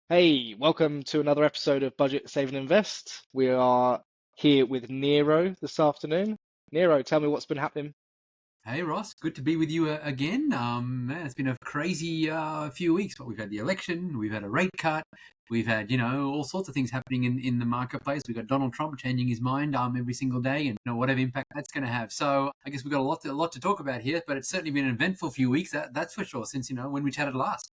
Hey, welcome to another episode of Budget Save and Invest. We are here with Nero this afternoon. Nero, tell me what's been happening. Hey Ross, good to be with you again. Man, it's been a crazy few weeks. But we've had the election, we've had a rate cut, we've had all sorts of things happening in the marketplace. We've got Donald Trump changing his mind every single day, and whatever impact that's going to have. So I guess we've got a lot to talk about here. But it's certainly been an eventful few weeks. That's for sure. Since when we chatted last.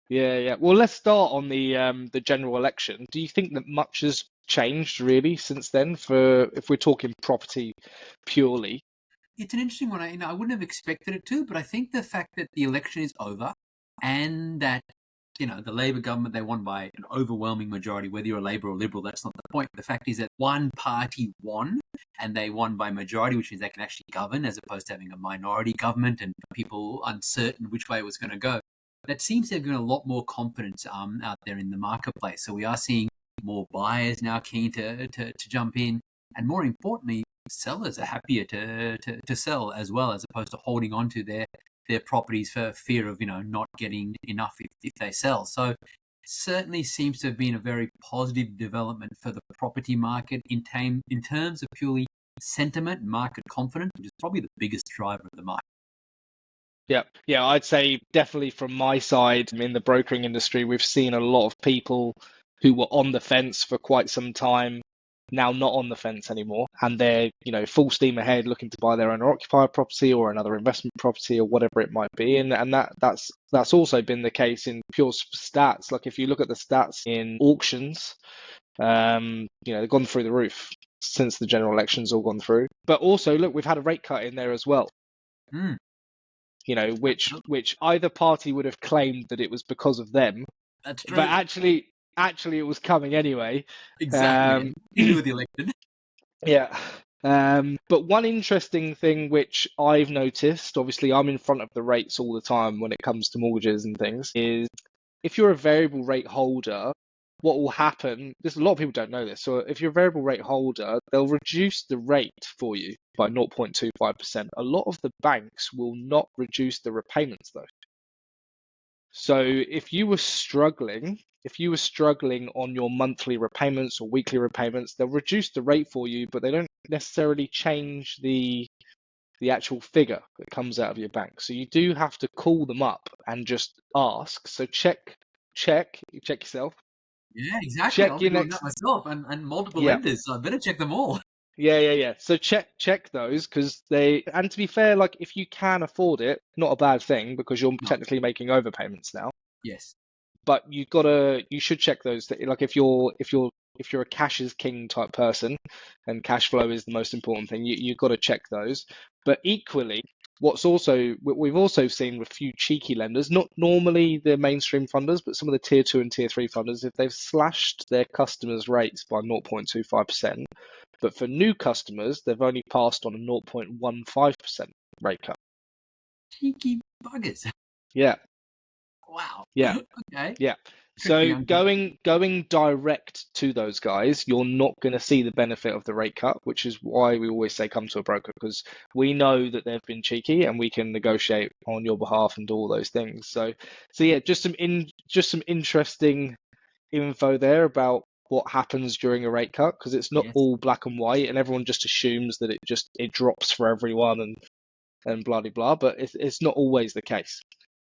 Yeah. Well, let's start on the general election. Do you think that much has changed really since then for if we're talking property purely? It's an interesting one. I wouldn't have expected it to, but I think the fact that the election is over and that the Labor government, they won by an overwhelming majority. Whether you're a Labor or Liberal, that's not the point. The fact is that one party won, and they won by majority, which means they can actually govern, as opposed to having a minority government and people uncertain which way it was going to go. That seems to have given a lot more confidence out there in the marketplace. So we are seeing more buyers now keen to jump in, and more importantly, sellers are happier to sell as well, as opposed to holding on to their properties for fear of not getting enough if they sell. So it certainly seems to have been a very positive development for the property market in terms of purely sentiment, market confidence, which is probably the biggest driver of the market. Yeah, I'd say definitely from my side in the brokering industry, we've seen a lot of people who were on the fence for quite some time now not on the fence anymore, and they're full steam ahead looking to buy their owner occupier property or another investment property or whatever it might be, and that's also been the case in pure stats. Like if you look at the stats in auctions, they've gone through the roof since the general election's all gone through. But also, look, we've had a rate cut in there as well. Mm, Which either party would have claimed that it was because of them, that's but true. actually it was coming anyway. Exactly. Um, And you do with the election. yeah. But one interesting thing which I've noticed, obviously I'm in front of the rates all the time when it comes to mortgages and things, is if you're a variable rate holder, what will happen, a lot of people don't know this. So if you're a variable rate holder, they'll reduce the rate for you by 0.25%. A lot of the banks will not reduce the repayments though. So if you were struggling on your monthly repayments or weekly repayments, they'll reduce the rate for you, but they don't necessarily change the actual figure that comes out of your bank. So you do have to call them up and just ask. So check yourself. Yeah, exactly. I'll Check be your doing that next. myself and multiple Yeah. lenders, so I better check them all. Yeah. So check those because and to be fair, like if you can afford it, not a bad thing because you're No. technically making overpayments now. Yes. But you should check those. Like if you're a cash is king type person, and cash flow is the most important thing, you've got to check those. But equally, we've also seen with few cheeky lenders, not normally the mainstream funders, but some of the tier two and tier three funders, if they've slashed their customers' rates by 0.25%, but for new customers, they've only passed on a 0.15% rate cut. Cheeky buggers. Yeah, Wow. yeah. Okay. Yeah. Trick the So young guy. going direct to those guys, you're not going to see the benefit of the rate cut, which is why we always say come to a broker because we know that they've been cheeky and we can negotiate on your behalf and do all those things. So yeah, just some interesting info there about what happens during a rate cut because it's not Yes. all black and white and everyone just assumes that it drops for everyone and blah blah blah, but it's not always the case.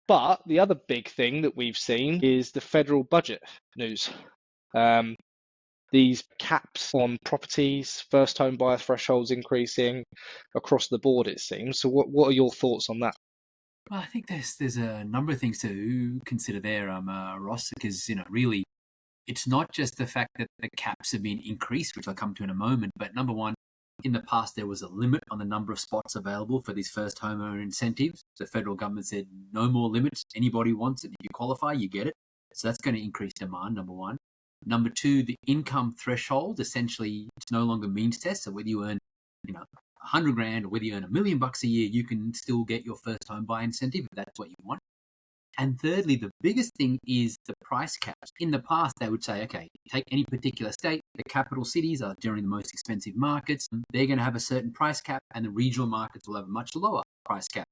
But the other big thing that we've seen is the federal budget news. Um, these caps on properties, first home buyer thresholds increasing across the board, it seems. So what are your thoughts on that? Well, I think there's a number of things to consider there, Ross, because really, it's not just the fact that the caps have been increased, which I'll come to in a moment. But number one, in the past there was a limit on the number of spots available for these first homeowner incentives. The federal government said no more limits. Anybody wants it. If you qualify, you get it. So that's going to increase demand, number one. Number two, the income threshold, essentially, it's no longer means test. So whether you earn, 100 grand or whether you earn $1 million a year, you can still get your first home buy incentive if that's what you want. And thirdly, the biggest thing is the price caps. In the past, they would say, okay, take any particular state, the capital cities are generally the most expensive markets. They're going to have a certain price cap, and the regional markets will have a much lower price cap.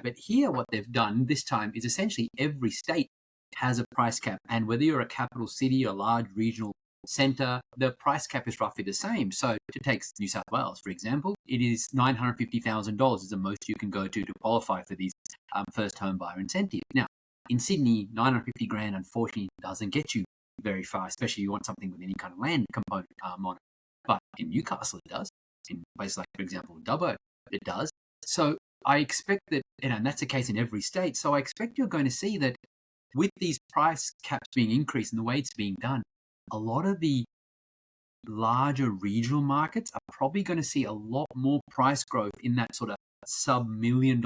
But here, what they've done this time is essentially every state has a price cap. And whether you're a capital city or large regional centre, the price cap is roughly the same. So to take New South Wales, for example, it is $950,000 is the most you can go to qualify for these first home buyer incentives. Now, in Sydney, 950 grand unfortunately doesn't get you very far, especially if you want something with any kind of land component on it. But in Newcastle, it does. In places like, for example, Dubbo, it does. So I expect that, and that's the case in every state. So I expect you're going to see that with these price caps being increased and the way it's being done, a lot of the larger regional markets are probably going to see a lot more price growth in that sort of sub-$1 million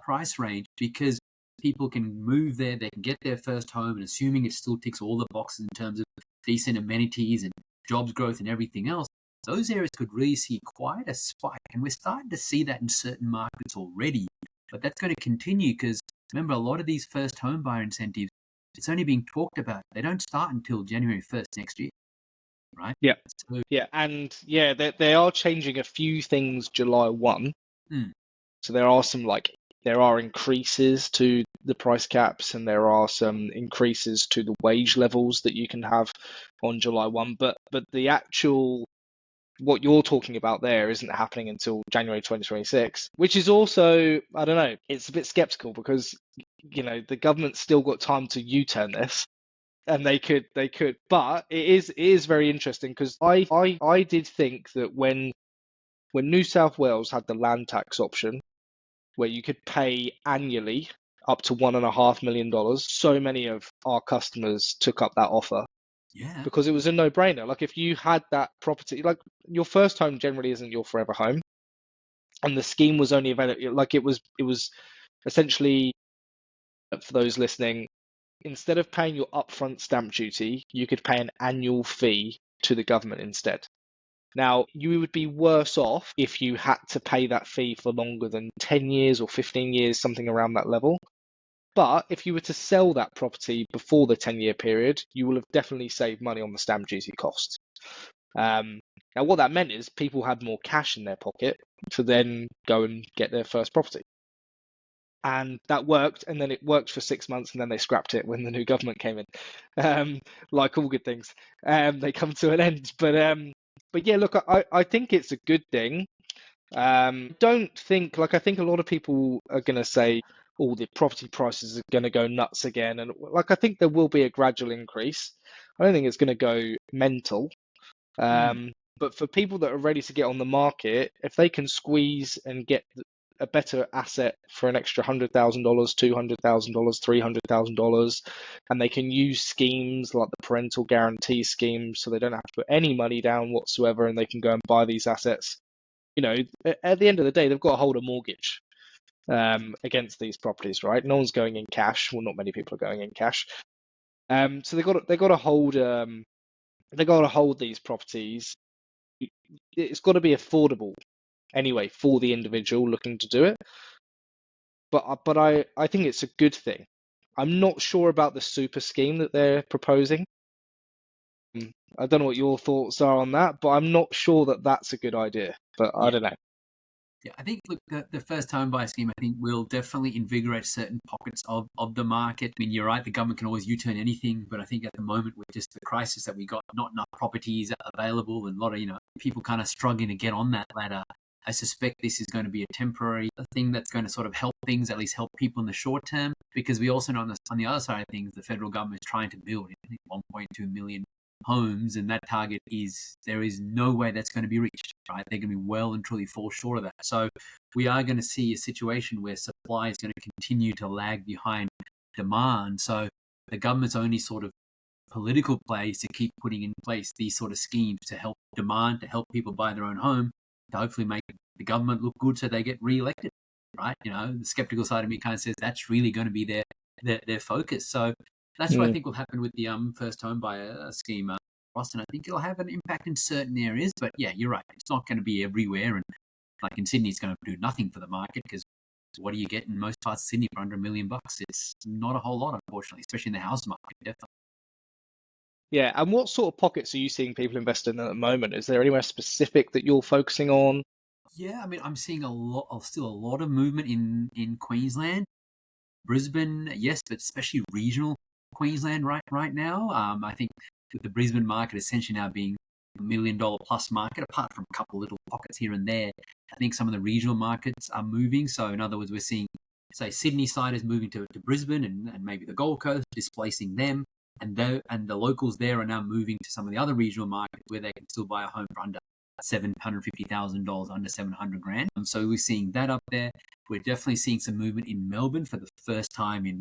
price range, because people can move there, they can get their first home, and assuming it still ticks all the boxes in terms of decent amenities and jobs growth and everything else, those areas could really see quite a spike. And we're starting to see that in certain markets already. But that's going to continue because, remember, a lot of these first home buyer incentives, it's only being talked about. They don't start until January 1st next year, right? Yeah. So, Yeah, and yeah, they are changing a few things July 1. So there are increases to the price caps, and there are some increases to the wage levels that you can have on July 1. But the actual, what you're talking about there isn't happening until January 2026, which is also, I don't know, it's a bit skeptical because, the government's still got time to U-turn this. And they could, but it is very interesting because I did think that when New South Wales had the land tax option, where you could pay annually up to $1.5 million, so many of our customers took up that offer yeah, because it was a no-brainer. Like if you had that property, like your first home generally isn't your forever home, and the scheme was only available, like it was essentially, for those listening, instead of paying your upfront stamp duty, you could pay an annual fee to the government instead. Now, you would be worse off if you had to pay that fee for longer than 10 years or 15 years, something around that level. But if you were to sell that property before the 10-year period, you will have definitely saved money on the stamp duty costs. Now, what that meant is people had more cash in their pocket to then go and get their first property. And that worked, and then it worked for 6 months, and then they scrapped it when the new government came in. Like all good things, they come to an end. But yeah, look, I think it's a good thing. Don't think, like, I think a lot of people are going to say, oh, the property prices are going to go nuts again. And like, I think there will be a gradual increase. I don't think it's going to go mental. But for people that are ready to get on the market, if they can squeeze and get a better asset for an extra $100,000, $200,000, $300,000, and they can use schemes like the parental guarantee scheme, so they don't have to put any money down whatsoever, and they can go and buy these assets. At the end of the day, they've got to hold a mortgage against these properties, right? No one's going in cash. Well, not many people are going in cash. So they got to hold these properties. It's got to be affordable anyway for the individual looking to do it. But I think it's a good thing. I'm not sure about the super scheme that they're proposing. I don't know what your thoughts are on that, but I'm not sure that that's a good idea. But I yeah. don't know. Yeah, I think, look, the first home buyer scheme, I think, will definitely invigorate certain pockets of the market. I mean, you're right, the government can always U-turn anything, but I think at the moment, with just the crisis that we got, not enough properties available, and a lot of, people kind of struggling to get on that ladder. I suspect this is going to be a temporary thing that's going to sort of help things, at least help people in the short term, because we also know on the other side of things, the federal government is trying to build, I think, 1.2 million homes, and that target there is no way that's going to be reached, right? They're going to be well and truly fall short of that. So we are going to see a situation where supply is going to continue to lag behind demand. So the government's only sort of political play is to keep putting in place these sort of schemes to help demand, to help people buy their own home, to hopefully make the government look good so they get re-elected, right? The skeptical side of me kind of says that's really going to be their focus. So that's what I think will happen with the first home buyer scheme, Boston. I think it'll have an impact in certain areas, but yeah, you're right. It's not going to be everywhere, and like in Sydney, it's going to do nothing for the market because what do you get in most parts of Sydney for under $1 million? It's not a whole lot, unfortunately, especially in the house market. Definitely. Yeah, and what sort of pockets are you seeing people invest in at the moment? Is there anywhere specific that you're focusing on? Yeah, I mean, I'm seeing still a lot of movement in Queensland, Brisbane, yes, but especially regional. Queensland right now. I think with the Brisbane market essentially now being $1 million plus market, apart from a couple little pockets here and there, I think some of the regional markets are moving. So in other words, we're seeing, say, Sydney side is moving to Brisbane and maybe the Gold Coast, displacing them. And the locals there are now moving to some of the other regional markets where they can still buy a home for under $750,000, under 700 grand. So we're seeing that up there. We're definitely seeing some movement in Melbourne for the first time in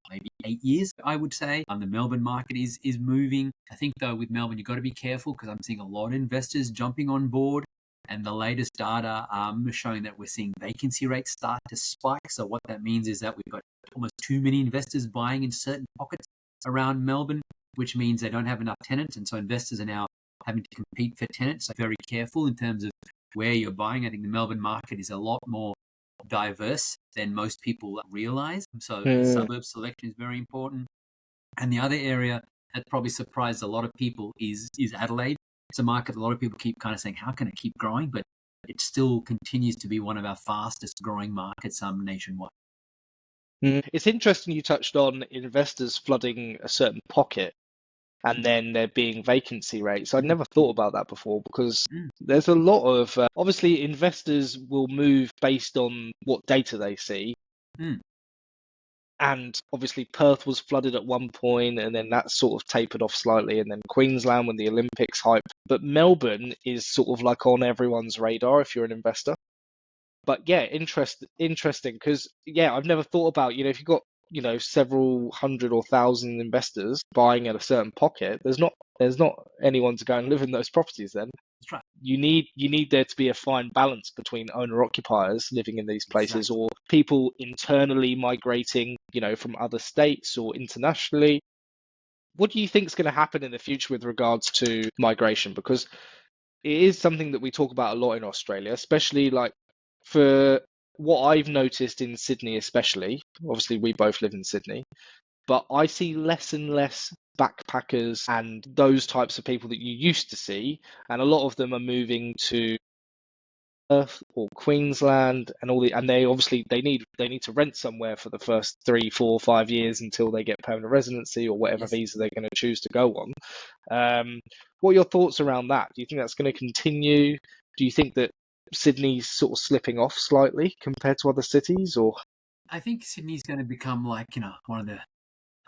maybe 8 years, I would say. The Melbourne market is moving. I think though with Melbourne you've got to be careful because I'm seeing a lot of investors jumping on board. And the latest data showing that we're seeing vacancy rates start to spike. So what that means is that we've got almost too many investors buying in certain pockets around Melbourne, which means they don't have enough tenants. And so investors are now having to compete for tenants. So very careful in terms of where you're buying. I think the Melbourne market is a lot more diverse than most people realize. So the suburb selection is very important. And the other area that probably surprised a lot of people is Adelaide. It's a market a lot of people keep kind of saying, how can it keep growing? But it still continues to be one of our fastest growing markets nationwide. It's interesting you touched on investors flooding a certain pocket and then there being vacancy rates. I'd never thought about that before because there's a lot of obviously investors will move based on what data they see. And obviously Perth was flooded at one point and then that sort of tapered off slightly, and then Queensland when the Olympics hype. But Melbourne is sort of like on everyone's radar if you're an investor. But yeah, interesting because I've never thought about, if you've got, several hundred or thousand investors buying at a certain pocket, there's not anyone to go and live in those properties then. That's right. You need there to be a fine balance between owner occupiers living in these places or people internally migrating, from other states or internationally. What do you think is going to happen in the future with regards to migration? Because it is something that we talk about a lot in Australia, especially like for what I've noticed in Sydney, especially. Obviously, we both live in Sydney, but I see less and less backpackers and those types of people that you used to see, and a lot of them are moving to Perth or Queensland and they obviously they need to rent somewhere for the first 3, 4, 5 years until they get permanent residency or whatever visa they're going to choose to go on. What are your thoughts around that? Do you think that's going to continue? Do you think that Sydney's sort of slipping off slightly compared to other cities, or? I think Sydney's going to become like, one of the,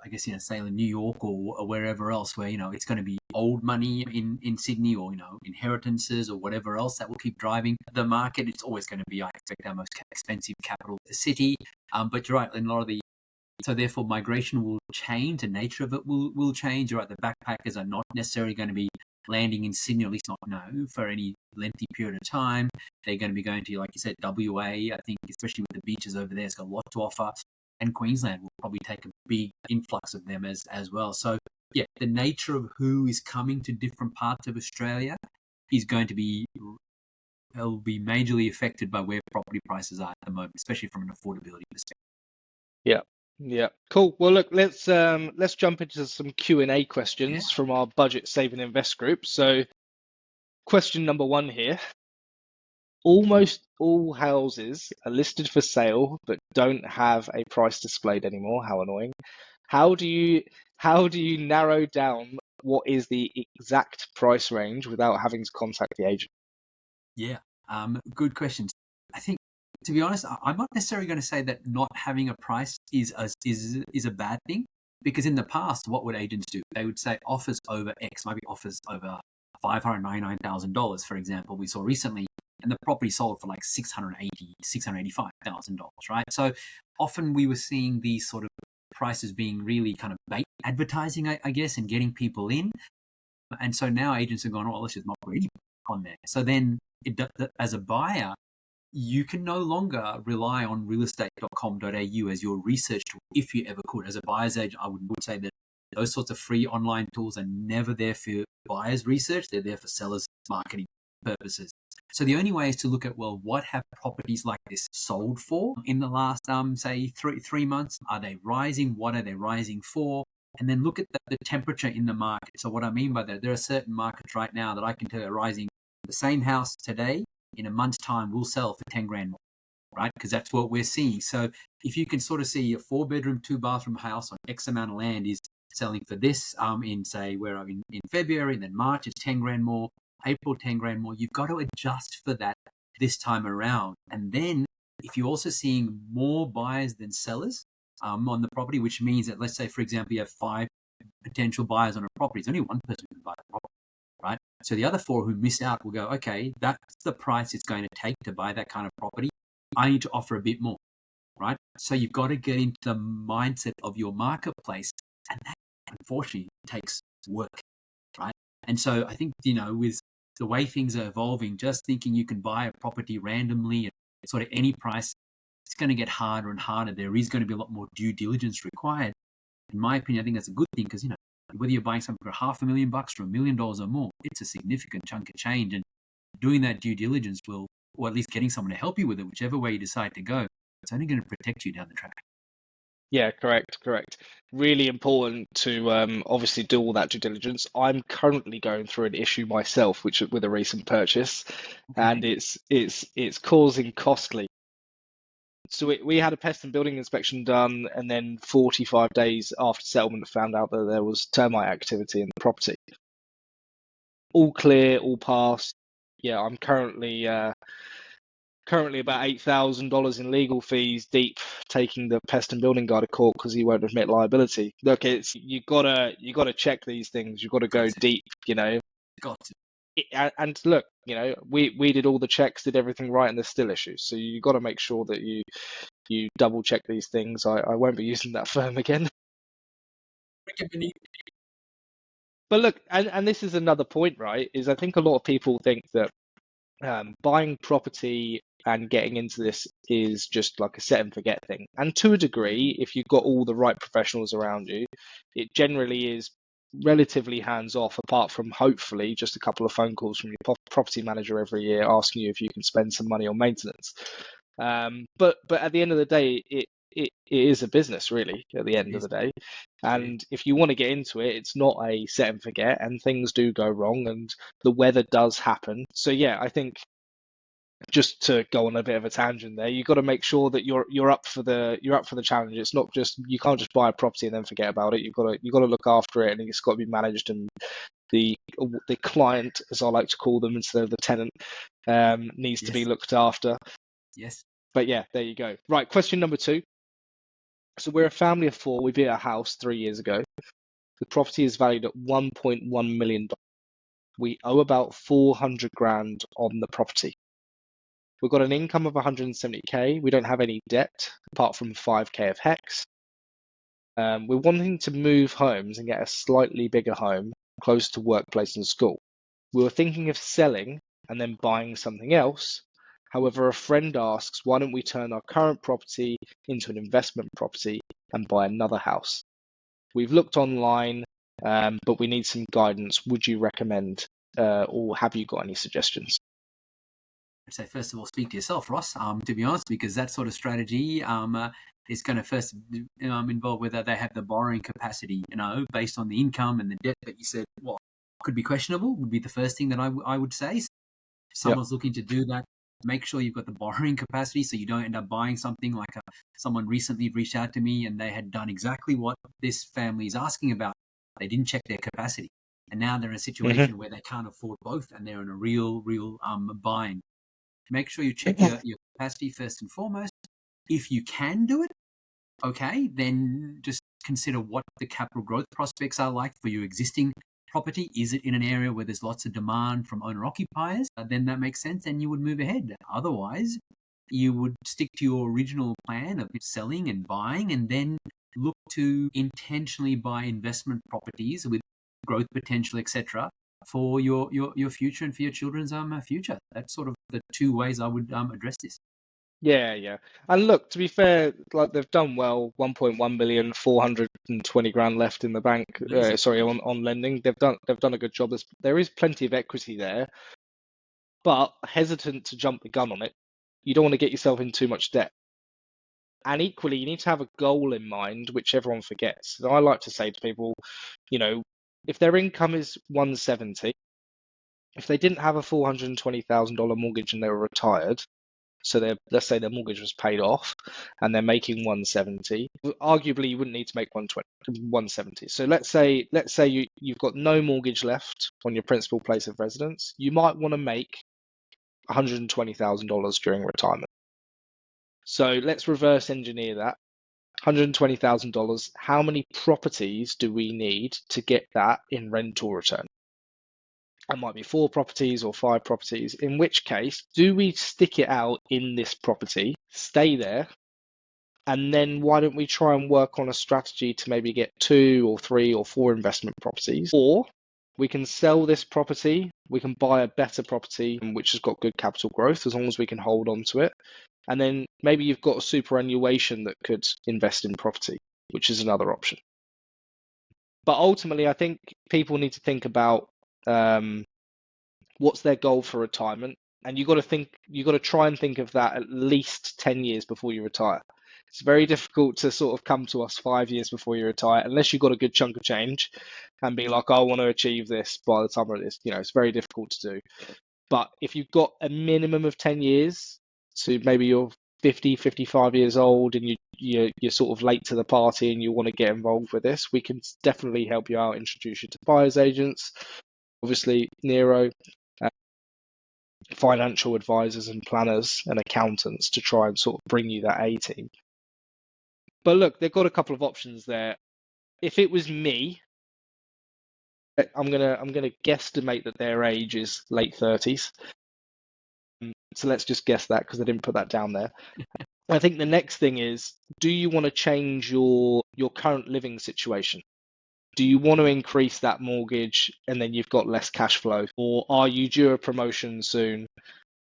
I guess, say in New York or wherever else where, it's going to be old money in Sydney or, inheritances or whatever else that will keep driving the market. It's always going to be, I expect, our most expensive capital city. But you're right, in a lot of so therefore migration will change, the nature of it will change. You're right, the backpackers are not necessarily going to be landing in Sydney, at least not for any lengthy period of time. They're going to be going to, like you said, WA. I think especially with the beaches over there, it's got a lot to offer. And Queensland will probably take a big influx of them as well. So yeah, the nature of who is coming to different parts of Australia is going to be, it'll be majorly affected by where property prices are at the moment, especially from an affordability perspective. Yeah. Cool. Well, look, let's jump into some Q&A questions from our budget save and invest group. So question number 1 here. Almost all houses are listed for sale but don't have a price displayed anymore. How annoying. How do you narrow down what is the exact price range without having to contact the agent? Yeah. Good questions. I think, to be honest, I'm not necessarily going to say that not having a price is a bad thing, because in the past, what would agents do? They would say offers over X, maybe offers over $599,000, for example. We saw recently, and the property sold for like $685,000, right? So often we were seeing these sort of prices being really kind of bait advertising, I guess, and getting people in. And so now agents are going, oh, let's just not put any on there. So then, as a buyer, you can no longer rely on realestate.com.au as your research tool if you ever could. As a buyer's agent, I would say that those sorts of free online tools are never there for buyers' research. They're there for sellers' marketing purposes. So the only way is to look at, well, what have properties like this sold for in the last, say, three months? Are they rising? What are they rising for? And then look at the temperature in the market. So what I mean by that, there are certain markets right now that I can tell are rising. The same house today, in a month's time, will sell for 10 grand more, right? Because that's what we're seeing. So if you can sort of see a 4-bedroom, 2-bathroom house on X amount of land is selling for this in say where I'm in February, and then March it's 10 grand more, April 10 grand more. You've got to adjust for that this time around. And then if you're also seeing more buyers than sellers on the property, which means that, let's say, for example, you have 5 potential buyers on a property, it's only one person who can buy the property, right? So the other 4 who miss out will go, okay, that's the price it's going to take to buy that kind of property. I need to offer a bit more, right? So you've got to get into the mindset of your marketplace, and that unfortunately takes work, right? And so I think, with the way things are evolving, just thinking you can buy a property randomly at sort of any price, it's going to get harder and harder. There is going to be a lot more due diligence required. In my opinion, I think that's a good thing because, whether you're buying something for $500,000 to $1 million or more, it's a significant chunk of change. And doing that due diligence will, or at least getting someone to help you with it, whichever way you decide to go, it's only going to protect you down the track. Yeah, correct. Really important to obviously do all that due diligence. I'm currently going through an issue myself, which with a recent purchase, and Okay. it's causing costly. So we had a pest and building inspection done, and then 45 days after settlement, found out that there was termite activity in the property. All clear, all passed. Yeah, I'm currently about $8,000 in legal fees deep, taking the pest and building guy to court because he won't admit liability. Look, it's you gotta check these things. You've got to go Got to. deep, you know. Got to. And look, we did all the checks, did everything right, and there's still issues. So you got to make sure that you double check these things. I won't be using that firm again. But look, and this is another point, right? Is I think a lot of people think that buying property and getting into this is just like a set and forget thing. And to a degree, if you've got all the right professionals around you, it generally is relatively hands off, apart from hopefully just a couple of phone calls from your property manager every year asking you if you can spend some money on maintenance. But at the end of the day, it is a business, really, at the It end of is. the day. It is. And if you want to get into it, it's not a set and forget, and things do go wrong, and the weather does happen. So yeah, I think just to go on a bit of a tangent there, you've got to make sure that you're up for the challenge. It's not just, you can't just buy a property and then forget about it. You've got to look after it, and it's got to be managed, and the client, as I like to call them instead of the tenant, needs to be Yes. looked after. Yes. But yeah, there you go. Right, question number 2. So we're a family of 4. We bought a house 3 years ago. The property is valued at $1.1 million. We owe about 400 grand on the property. We've got an income of 170k. We don't have any debt apart from 5k of HEX. We're wanting to move homes and get a slightly bigger home close to workplace and school. We were thinking of selling and then buying something else. However, a friend asks, why don't we turn our current property into an investment property and buy another house? We've looked online, but we need some guidance. Would you recommend, or have you got any suggestions? I'd say, first of all, speak to yourself, Ross, to be honest, because that sort of strategy is going to first involve whether they have the borrowing capacity, based on the income and the debt that you said, well, could be questionable, would be the first thing that I would say. If Yep. someone's looking to do that, make sure you've got the borrowing capacity so you don't end up buying something like someone recently reached out to me and they had done exactly what this family is asking about. They didn't check their capacity. And now they're in a situation where they can't afford both and they're in a real bind. Make sure you check your capacity first and foremost. If you can do it, okay, then just consider what the capital growth prospects are like for your existing property. Is it in an area where there's lots of demand from owner occupiers? Then that makes sense and you would move ahead. Otherwise, you would stick to your original plan of selling and buying and then look to intentionally buy investment properties with growth potential, etc., for your future and for your children's future. That's sort of the 2 ways I would address this. Yeah. And look, to be fair, like they've done well, 1.1 million, 420 grand left in the bank. Amazing. Sorry, on lending. They've done a good job. There is plenty of equity there, but hesitant to jump the gun on it. You don't want to get yourself in too much debt. And equally, you need to have a goal in mind, which everyone forgets. And I like to say to people, if their income is 170, if they didn't have a $420,000 mortgage and they were retired, So let's say their mortgage was paid off and they're making 170. Arguably, you wouldn't need to make 170. So let's say you've got no mortgage left on your principal place of residence. You might want to make $120,000 during retirement. So let's reverse engineer that. $120,000. How many properties do we need to get that in rental return? It might be 4 properties or 5 properties, in which case, do we stick it out in this property, stay there, and then why don't we try and work on a strategy to maybe get 2 or 3 or 4 investment properties? Or we can sell this property, we can buy a better property which has got good capital growth as long as we can hold on to it. And then maybe you've got a superannuation that could invest in property, which is another option. But ultimately, I think people need to think about what's their goal for retirement, and you've got to try and think of that at least 10 years before you retire. It's very difficult to sort of come to us 5 years before you retire, unless you've got a good chunk of change and be like, I want to achieve this by the time of this. It's very difficult to do. But if you've got a minimum of 10 years, so maybe you're 50, 55 years old and you're sort of late to the party and you want to get involved with this, we can definitely help you out, introduce you to buyer's agents, obviously Niro, financial advisors and planners and accountants to try and sort of bring you that A team. But look, they've got a couple of options there. If it was me, I'm gonna guesstimate that their age is late 30s. So let's just guess that because I didn't put that down there. I think the next thing is, do you want to change your current living situation? Do you want to increase that mortgage and then you've got less cash flow? Or are you due a promotion soon?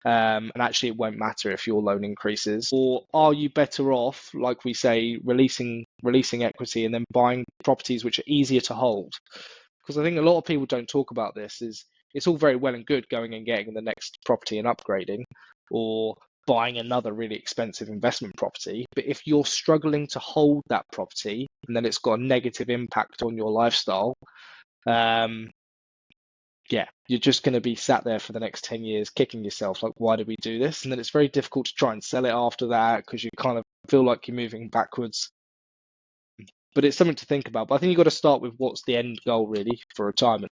And actually it won't matter if your loan increases? Or are you better off, like we say, releasing equity and then buying properties which are easier to hold? Because I think a lot of people don't talk about this. Is it's all very well and good going and getting the next property and upgrading, or buying another really expensive investment property. But if you're struggling to hold that property and then it's got a negative impact on your lifestyle, you're just going to be sat there for the next 10 years kicking yourself like, why did we do this? And then it's very difficult to try and sell it after that because you kind of feel like you're moving backwards. But it's something to think about. But I think you've got to start with what's the end goal really for retirement.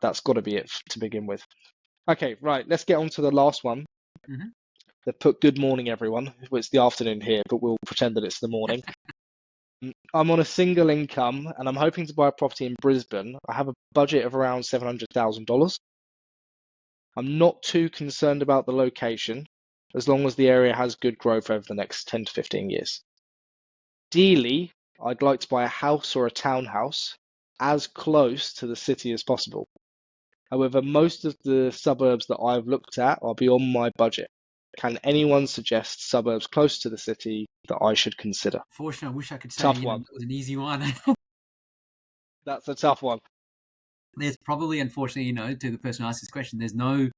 That's got to be it to begin with. Okay, right. Let's get on to the last one. Mm-hmm. They put good morning, everyone. Well, it's the afternoon here, but we'll pretend that it's the morning. I'm on a single income and I'm hoping to buy a property in Brisbane. I have a budget of around $700,000. I'm not too concerned about the location as long as the area has good growth over the next 10 to 15 years. Ideally, I'd like to buy a house or a townhouse as close to the city as possible. However, most of the suburbs that I've looked at are beyond my budget. Can anyone suggest suburbs close to the city that I should consider? Fortunately, I wish I could say Tough one. that was an easy one. That's a tough one. There's probably, unfortunately, to the person who asked this question, there's no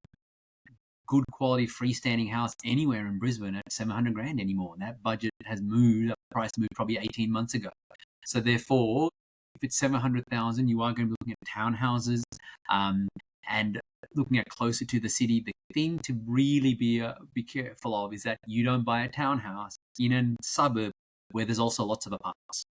good quality freestanding house anywhere in Brisbane at $700,000 anymore. That budget has moved, that price moved probably 18 months ago. So therefore, if it's $700,000, you are going to be looking at townhouses and looking at closer to the city. The thing to really be careful of is that you don't buy a townhouse in a suburb where there's also lots of apartments,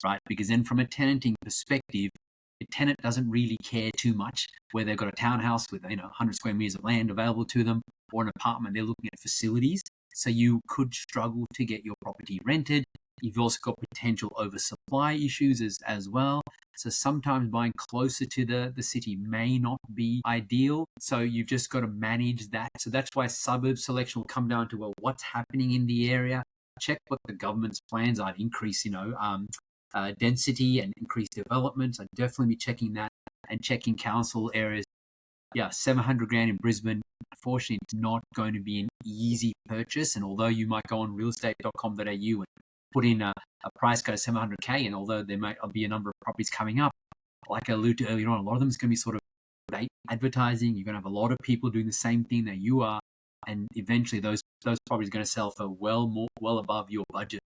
right? Because then from a tenanting perspective, the tenant doesn't really care too much where they've got a townhouse with 100 square meters of land available to them or an apartment. They're looking at facilities. So you could struggle to get your property rented. You've also got potential oversupply issues as well. So sometimes buying closer to the city may not be ideal. So you've just got to manage that. So that's why suburb selection will come down to, well, what's happening in the area? Check what the government's plans are to increase, density and increase development. So I'd definitely be checking that and checking council areas. Yeah, $700,000 in Brisbane. Unfortunately, it's not going to be an easy purchase. And although you might go on realestate.com.au and put in a price code of $700,000, and although there might be a number of properties coming up, like I alluded to earlier on, a lot of them is going to be sort of bait advertising. You're going to have a lot of people doing the same thing that you are, and eventually those properties are going to sell for well above your budget.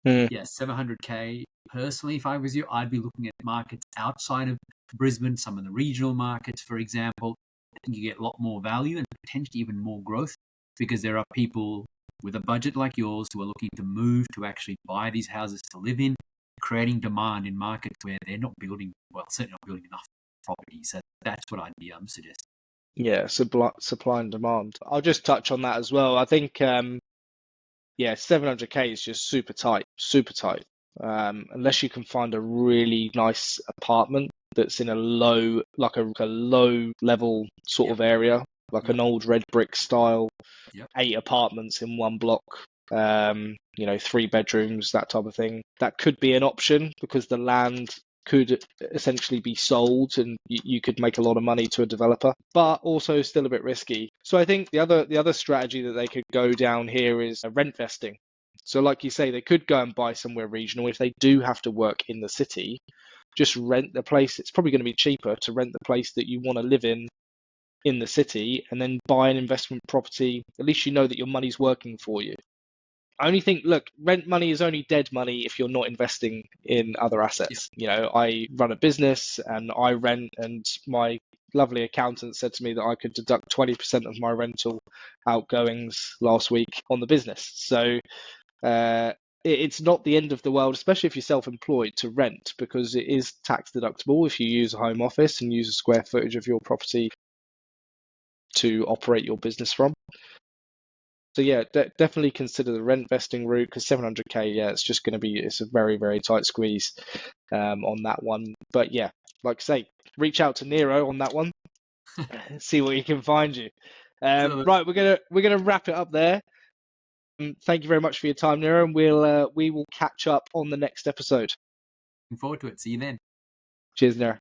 Yeah, $700,000. Personally, if I was you, I'd be looking at markets outside of Brisbane, some of the regional markets, for example. I think you get a lot more value and potentially even more growth because there are people with a budget like yours who are looking to move to actually buy these houses to live in, creating demand in markets where they're not building, well, certainly not building enough property. So that's what I'd be suggesting. Yeah, supply and demand. I'll just touch on that as well. I think, yeah, 700K is just super tight, super tight. Unless you can find a really nice apartment that's in a low, like a low level sort Yep. of area, like Yep. an old red brick style, Yep. 8 apartments in one block, 3 bedrooms, that type of thing. That could be an option because the land could essentially be sold and you could make a lot of money to a developer, but also still a bit risky. So I think the other strategy that they could go down here is rent vesting. So like you say, they could go and buy somewhere regional. If they do have to work in the city, just rent the place. It's probably going to be cheaper to rent the place that you want to live in the city and then buy an investment property. At least you know that your money's working for you. I only think, look, rent money is only dead money if you're not investing in other Yep. assets. I run a business and I rent, and my lovely accountant said to me that I could deduct 20% of my rental outgoings last week on the business. So it's not the end of the world, especially if you're self-employed, to rent, because it is tax deductible if you use a home office and use a square footage of your property to operate your business from. So yeah, definitely consider the rent vesting route, because 700K, yeah, it's a very, very tight squeeze on that one. But yeah, like I say, reach out to Niro on that one, see what he can find you. Right, we're gonna wrap it up there. Thank you very much for your time, Niro, and we will catch up on the next episode. Looking forward to it. See you then. Cheers, Niro.